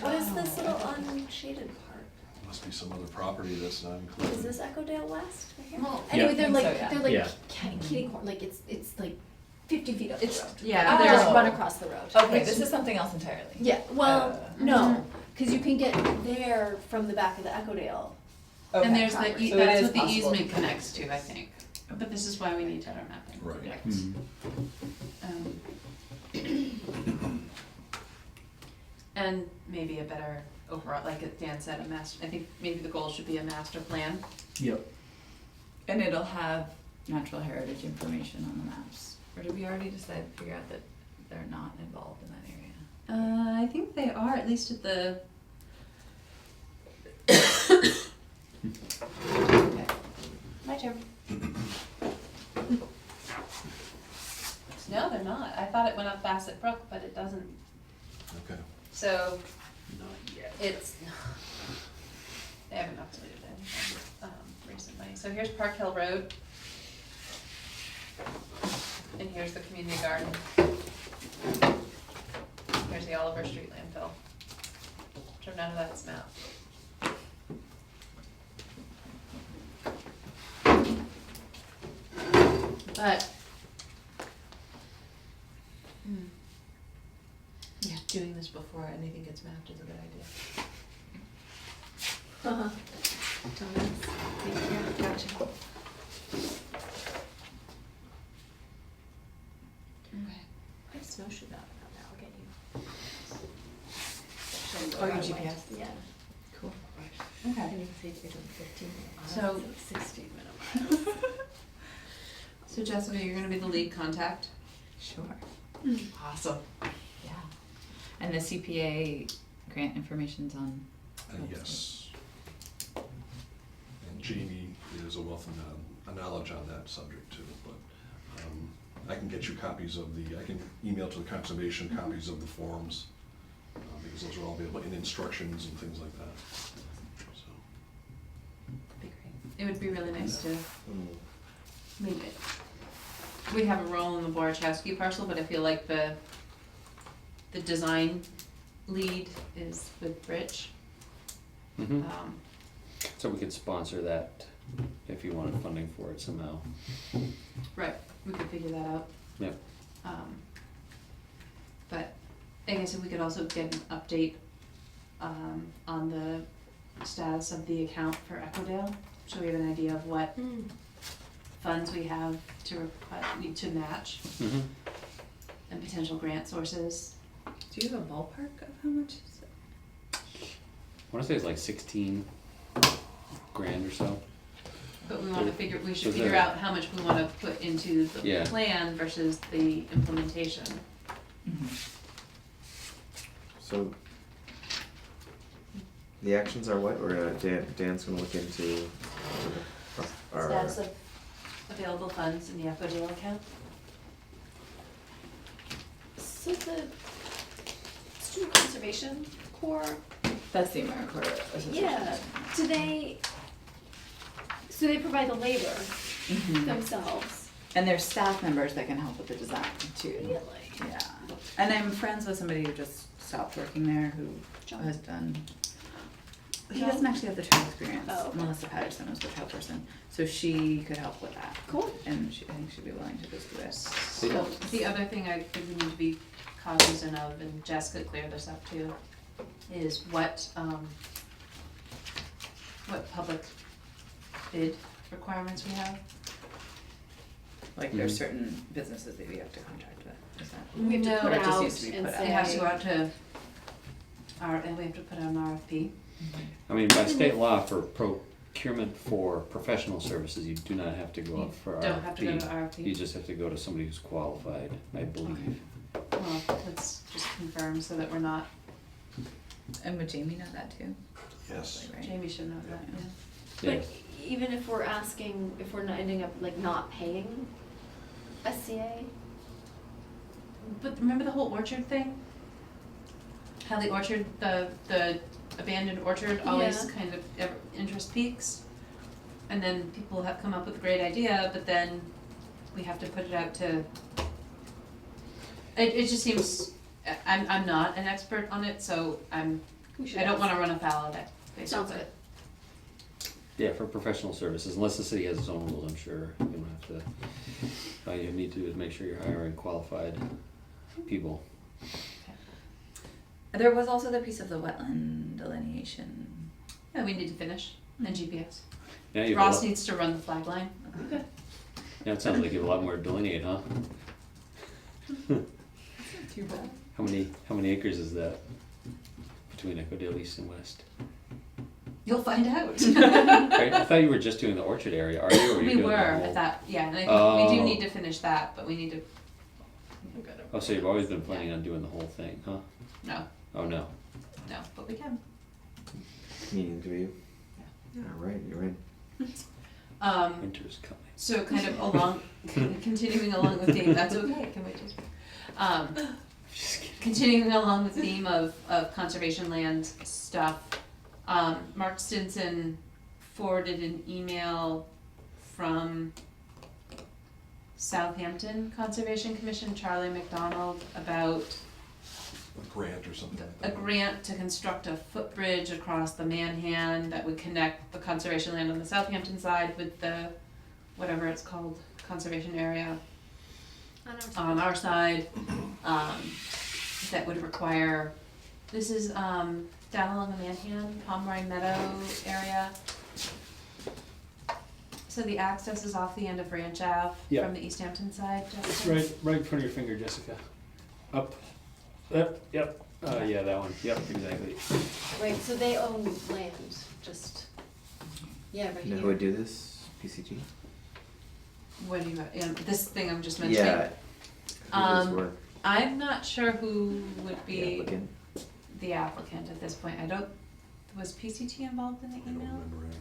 what is this little unshaded part? Must be some other property that's not included. Is this Echo Dale West right here? Well, Anyway, I they're think like, so, yeah. they're like Yeah. kitty corner, like it's like 50 feet up the It's- road. yeah, They just they're- run across the road. Okay, this is something else entirely. Yeah, well, Uh, no, because you can get there from the back of the Echo Dale. Okay. And there's the, property. So it that's is what the possible easement to connects to, I think. But this is why we need better mapping. Right. And maybe a better overall, like Dan said, a master, I think maybe the goal should be a master plan. Yep. And it'll have natural heritage information on the maps. Or did we already decide, figure out that they're not involved in that area? I think they are, at least at the. Okay. My turn. No, they're not. I thought it went up Bassett Brook, but it doesn't. Okay. So Not yet. it's, they haven't updated anything, recently. So here's Park Hill Road. And here's the community garden. Here's the Oliver Street landfill. So none of that's mapped. But, yeah, doing this before anything gets mapped is a good idea. Uh-huh. Yeah, gotcha. Okay. I have snowshoe out now, I'll get you. Oh, your GPS? Yeah. Cool. Okay. And you can see if you're doing 15 minutes. So- 16 minute miles. So Jessica, you're gonna be the lead contact? Sure. Awesome. Yeah. And the CPA grant information's on. Yes. And Jamie is a wealth of knowledge on that subject too, but I can get you copies of I can email to the conservation copies of the forms, because those are all available in instructions and things like that. So, That'd be great. It would be really nice to leave it. We have a role in the Borachowski parcel, but I feel like the design lead is with Rich. Mhm. Um, So we could sponsor that if you wanted funding for it somehow. Right, we could figure that out. Yep. But I guess if we could also get an update on the status of the account for Echodale, so we have an idea of what funds we have to need to match Mhm. and potential grant sources. Do you have a ballpark of how much is it? I wanna say it's like 16 grand or so. But we wanna figure, we should Is figure there- out how much we wanna put into the Yeah. plan versus the implementation. So the actions are what? Or Dan's gonna look into our. Status of available funds in the Echodale account. So the Student Conservation Corps, That's the AmeriCorps Association. yeah, so they provide the labor Mhm. themselves. And there's staff members that can help with the design too. Really? Yeah. And I'm friends with somebody who just stopped working there who John. has done. He John? doesn't actually have the trail experience. Oh, okay. Melissa Patterson was the trail person, so she could help with that. Cool. And I think she'd be willing to just do it. So the other thing I think we need to be cognizant of, and Jessica cleared this up too, is what public bid requirements we have. Like there's certain businesses that we have to contract with. Is that? We have to No, put it just out needs to be and put out. say. It has to go out to and we have to put out an RFP. I mean, by state law, for procurement for professional services, you do not have to go You up for don't have to go to RFP. RFP. You just have to go to somebody who's qualified, I believe. Well, let's just confirm so that we're not, And would Jamie know that too? yes. Right? Jamie should know that, yeah. Yeah. But even if we're asking, if we're not ending up like not paying SCA, But remember the whole orchard thing? how the orchard, the abandoned orchard always Yeah. kind of interest peaks. And then people have come up with a great idea, but then we have to put it out to, it just seems, I'm not an expert on it, so We should I don't ask. wanna run afoul of it, Sounds basically. good. Yeah, for professional services, unless the city has its own rules, I'm sure you don't have to, all you need to do is make sure you're hiring qualified people. There was also the piece of the wetland delineation. Yeah, we need to finish, and GPS. Now you have a Ross lot, needs to run the flag line. now it sounds like you have a lot more to delineate, huh? Too bad. How many acres is that between Echodale East and West? You'll find out. Right, I thought you were just doing the orchard area, are you, or are you We doing were the whole? at that, yeah, and I think we do Oh. need to finish that, but we need to, Oh, so you've always been planning on doing the whole thing, huh? no, Oh, no. no, but we can. Meeting to you. All right, you're in. Winter's coming. So kind of along, continuing along the theme, that's okay, can we just, Just kidding. continuing along the theme of conservation land stuff, Mark Stinson forwarded an email from Southampton Conservation Commission, Charlie McDonald, about A grant or something like a that. grant to construct a footbridge across the Manhan that would connect the conservation land on the Southampton side with the, whatever it's called, conservation area on our side, that would require, this is, down along the Manhan, Pomeroy Meadow area. So the access is off the end of Ranch Ave Yeah. from the East Hampton side, It's Jessica? right in front of your finger, Jessica. Up. Yep. Yeah, that one, yep, exactly. Right, so they own land, just, yeah, right You know here. who would do this? PCG? What do you, this thing I'm just mentioning? Yeah. Who does Um, work? I'm not sure who would The be applicant? the applicant at this point. I don't, was PCT involved in the I don't email? remember it.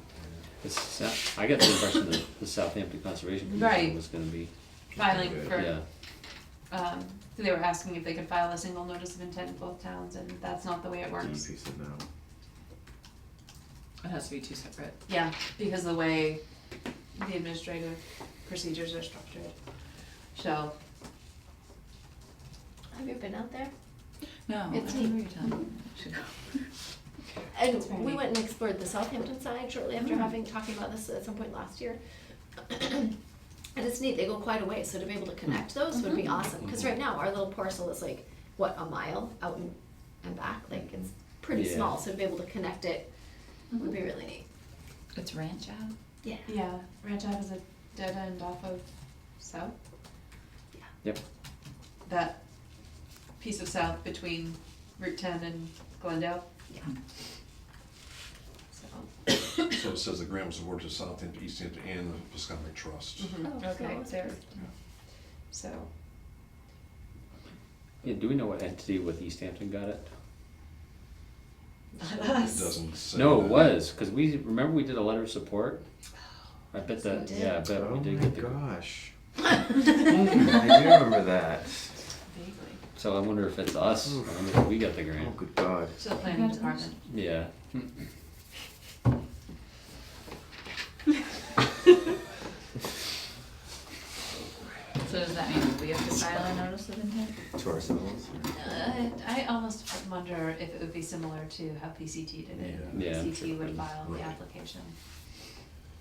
I got the impression that the Southampton Conservation Commission Right. was gonna be, Filing Good. for, yeah. they were asking if they could file a single notice of intent in both towns, and that's not the way it works. DEP said no. It has to be two separate. Yeah, because of the way the administrative procedures are structured. So, Have you been out there? No, It's I neat. remember you telling me I should go. And It's very we neat. went and explored the Southampton side shortly after talking about this at some point last year. And it's neat, they go quite a way, so to be able to connect those would be awesome, cause right now, our little parcel is like, what, a mile out and back, like, it's pretty Yeah. small, so to be able to connect it would be really neat. It's Ranch Ave? Yeah. yeah, Ranch Ave is a dead end off of South. Yep. That piece of South between Route 10 and Glendale. Yeah. So. So it says the grant was awarded to Southampton, East Hampton, and the Piscataway Trust. Oh, so Okay, it's there, good. so, Yeah, do we know what entity with East Hampton got it? not It us. doesn't say. No, it that. was, cause remember we did a letter of support? I bet So we that, did. yeah, I bet Oh we did my get the, gosh. I do remember that. Vaguely. so I wonder if it's us, I wonder if we got the Oh, grant. good God. So the planning department. Yeah. So does that mean we have to file a notice of intent? To ourselves? I almost wonder if it would be similar to how PCT did it. Yeah. Yeah. PCT would file the Right. application.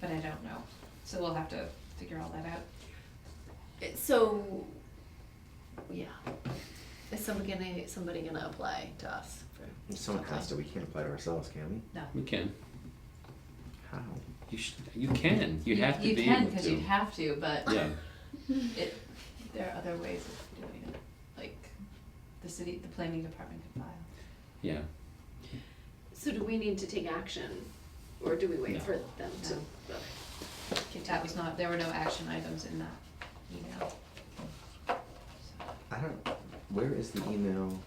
But I don't know, so we'll have to figure all that out. So, yeah, is somebody gonna apply to us for? If someone has to, we can't apply to ourselves, can we? No. We can, How? you can, you have to be You able can, to. cause you'd have to, but Yeah, there are other ways of doing it, like the planning department can file. yeah. So do we need to take action, or do we wait No. for them to? No. That was not, there were no action items in that email. I don't, where is the email?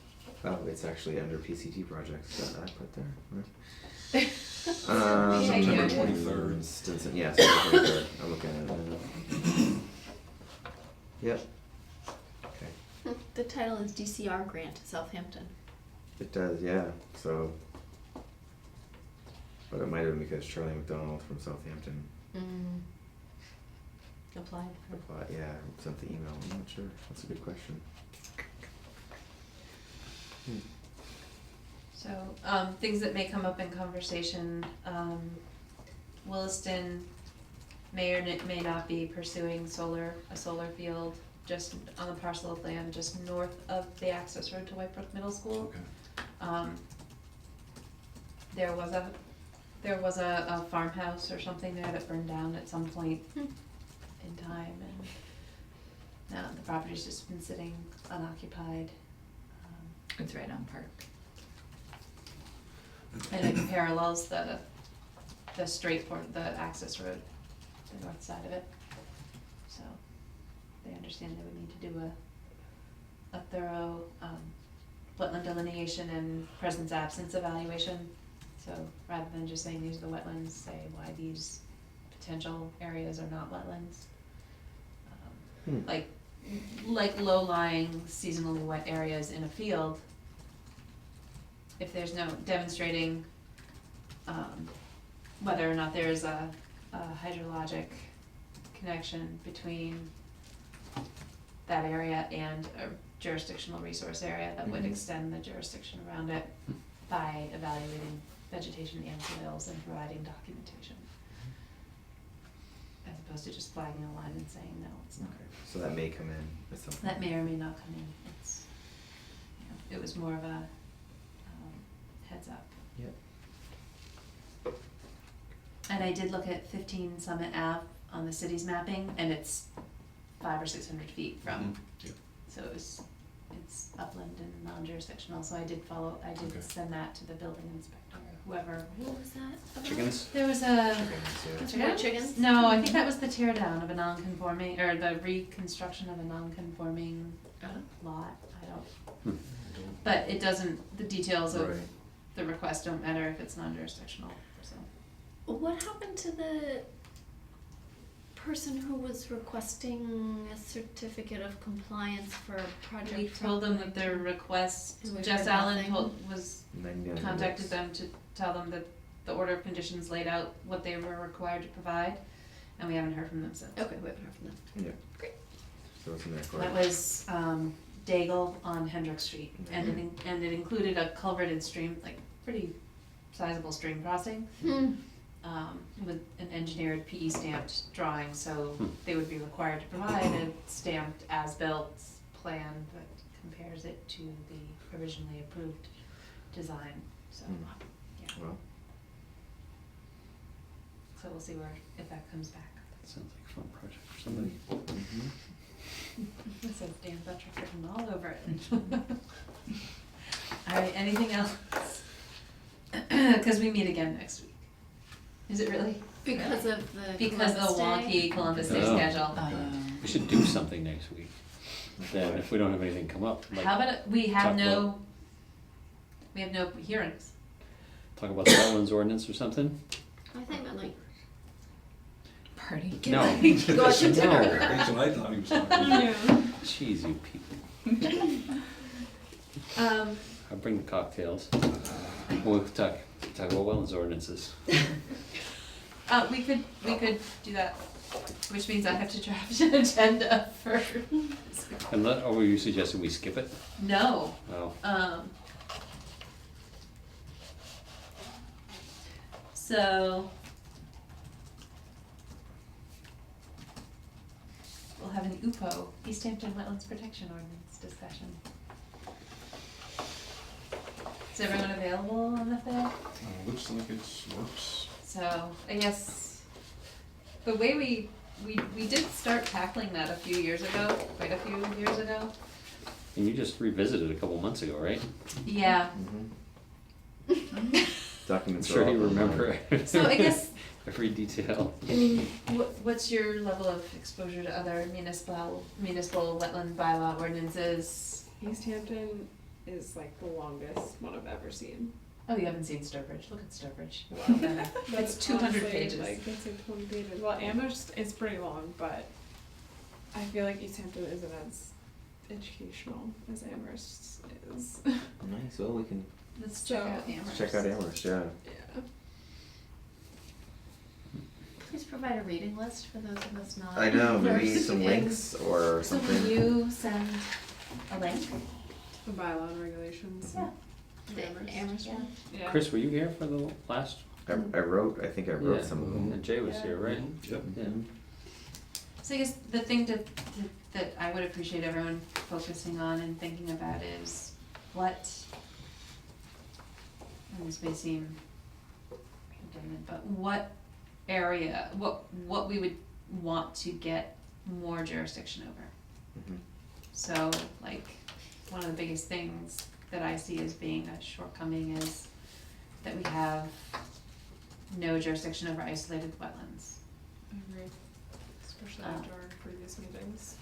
Oh, it's actually under PCT projects that I put there. September 23rd. Stinson, yeah, September 23rd. I'm looking at it now. Yep. Okay. The title is DCR grant, Southampton. It does, yeah, so. But it might have been because Charlie McDonald from Southampton Applied. applied, yeah, sent the email, I'm not sure, that's a good question. So, things that may come up in conversation, Williston may or may not be pursuing a solar field just on the parcel of land just north of the access road to White Brook Middle School. Okay. There was a farmhouse or something there that burned down at some point in time, and now the property's just been sitting unoccupied. It's right on Park. And it parallels the the access road, the north side of it. So they understand they would need to do a thorough wetland delineation and presence absence evaluation. So rather than just saying these are the wetlands, say why these potential areas are not wetlands. Like low-lying seasonally wet areas in a field, if there's no demonstrating whether or not there's a hydrologic connection between that area and a jurisdictional resource area that would extend the jurisdiction around it by evaluating vegetation and soils and providing documentation. As opposed to just flagging a line and saying, no, it's not. Okay, so that may come in at some point. That may or may not come in. It's, it was more of a heads up. Yep. And I did look at 15 Summit Ave on the city's mapping, and it's 500 or 600 feet from. Yeah. So it's upland and non-jurisdictional. So I did Okay. send that to the building inspector, whoever. What was that about? Chickens? There was a. Chickens, yeah. More chickens? No, I think that was the tear down of a non-conforming, or the reconstruction of a non-conforming lot. I don't. But it doesn't. The details of Right. the request don't matter if it's non-jurisdictional. So. What happened to the person who was requesting a certificate of compliance for a project? We told them that their request, And we've Jess heard Allen nothing. was 99 contacted minutes. them to tell them that the order of conditions laid out what they were required to provide, and we haven't heard from them since. Okay, we haven't heard from them. Yeah. Great. So it's in there for. That was Daigle on Hendrick Street, and it included a culverted stream, like pretty sizable stream crossing, with an engineered PE stamped drawing, so they would be required to provide a stamped as-built plan that compares it to the originally approved design, so, yeah. Well, So we'll see if that comes back. That sounds like a fun project for somebody. It says Dan Buttrick written all over it. All right, anything else? Cause we meet again next week. Is it really? Because of the Because the Columbus Day? wonky Columbus Day Oh. schedule. We should do something next week. Then if we don't have anything come up, like How about, we talk have about- we have no hearings. talk about the wetlands ordinance or something? I think that like Party. No. go out to dinner. No. That's what I thought he was talking. Jeez, you people. I'll bring the cocktails. We'll talk about wetlands ordinances. We could do that, which means I have to draft an agenda for, And or were you suggesting we skip it? no, Oh, so. We'll have an UPO, East Hampton Wetlands Protection Ordinance discussion. Is everyone available on the 5th? Looks like it works. So, I guess, the way we did start tackling that a few years ago, quite a few years ago. and you just revisited a couple months ago, right? Yeah, I'm Documents are sure all you online. remember so I guess, every detail. I mean, what's your level of exposure to other municipal wetland bylaw ordinances? East Hampton is like the longest one I've ever seen. Oh, you haven't seen Sturbridge, look at Sturbridge. That's It's 200 honestly, pages. Like, it's like 20 pages. Well, Amherst is pretty long, but I feel like East Hampton isn't as educational as Amherst is. Nice, well, we can Let's So- check out Amherst. check out Amherst, yeah. Yeah. Please provide a reading list for those of us not. I know, maybe versed some in- links or So something. will you send a link? The bylaw and regulations. Yeah. of The Amherst. Amherst one? Yeah. Chris, were you here for the last? I think I wrote Yeah. some of them. And Jay was here, right? Yep. Yeah. So I guess the thing that I would appreciate everyone focusing on and thinking about is what, and this may seem redundant, but what area, what we would want to get more jurisdiction over. Mhm. So, like, one of the biggest things that I see as being a shortcoming is that we have no jurisdiction over isolated wetlands. I agree. Especially Um, after our previous meetings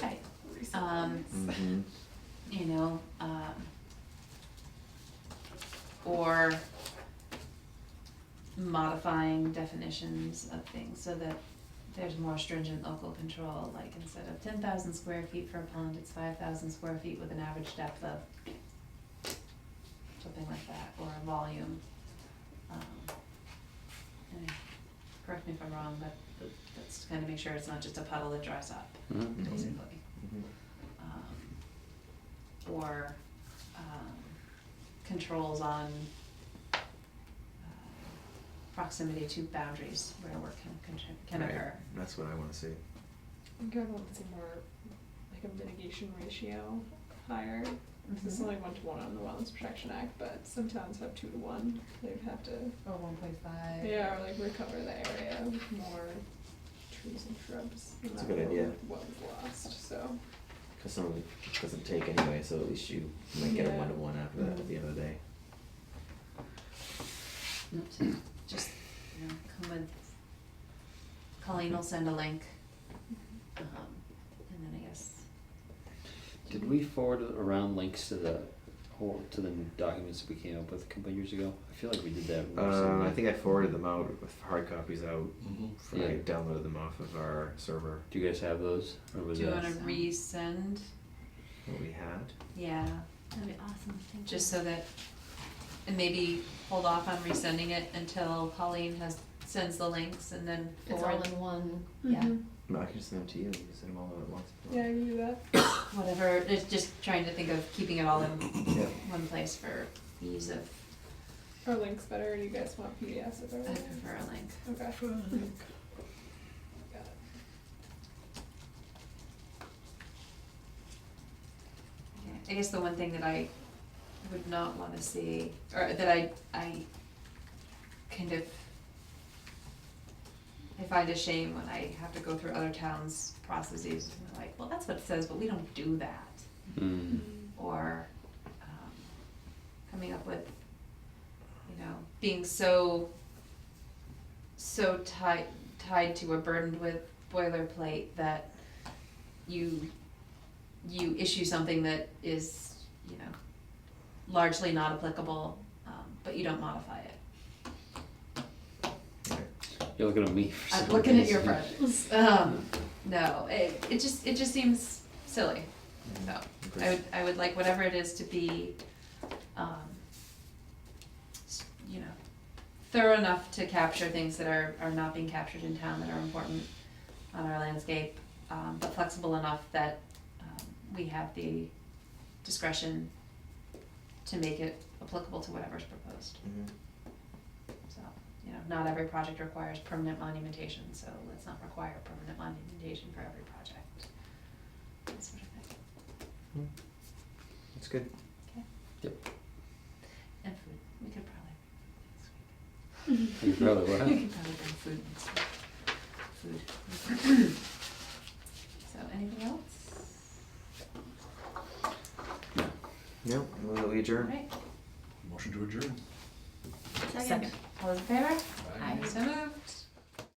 Right. recently. Mhm. You know, or modifying definitions of things so that there's more stringent local control, like instead of 10,000 square feet for a pond, it's 5,000 square feet with an average depth of something like that, or a volume. And correct me if I'm wrong, but that's kind of make sure it's not just a puddle that dries up, Mhm. basically. Mhm. Or controls on proximity to boundaries where work can Right. occur. That's what I wanna see. I think I'd want to see more like a mitigation ratio higher. It's Mhm. only 1-to-1 on the Wetlands Protection Act, but some towns have 2-to-1. They'd have to, Or 1.5. yeah, or like recover the area with more trees and shrubs. And That's a that good will- idea. What was lost, so. Cause some of it doesn't take anyway, so at least you might get a Yeah. 1-to-1 after that at the end of the day. So just, you know, come with, Colleen will send a link. And then I guess, Did we forward around links to the documents that we came up with a couple of years ago? I feel like we did that recently. I think I forwarded them out with hard copies out. Mhm. Yeah. I downloaded them off of our server, Do you guys have those, or was do you that? wanna resend? what we had. Yeah, That'd be awesome, thank you. just so that, and maybe hold off on resending it until Colleen sends the links and then It's all forward, in one. yeah. Mhm. No, I can just send them to you, you can send them all at once. Yeah, I can do that. Whatever, it's just trying to think of keeping it all in Yeah. one place for ease of, Are links better, or do you guys want PDFs if I they're prefer a link. Okay. Got it. I guess the one thing that I would not wanna see, or that I kind of, I find a shame when I have to go through other towns' processes, and they're like, well, that's what it says, but we don't do that. Mm. Or, coming up with, you know, being so tied to or burdened with boilerplate that you issue something that is, you know, largely not applicable, but you don't modify it. You're looking at me for I'm some looking at your reason. projects. No, it just seems silly. So, I would like whatever it is to be, you know, thorough enough to capture things that are not being captured in town that are important on our landscape, but flexible enough that, we have the discretion to make it applicable to whatever's proposed. Mhm. So, you know, not every project requires permanent monumentation, so let's not require permanent monumentation for every project. That sort of thing. That's good. Okay. And food, we could probably, next week. You probably We what? could probably bring food next week. Food. So, anything else? No, we adjourn. Alright, Motion to adjourn. Second. all those in favor? Aye. So moved.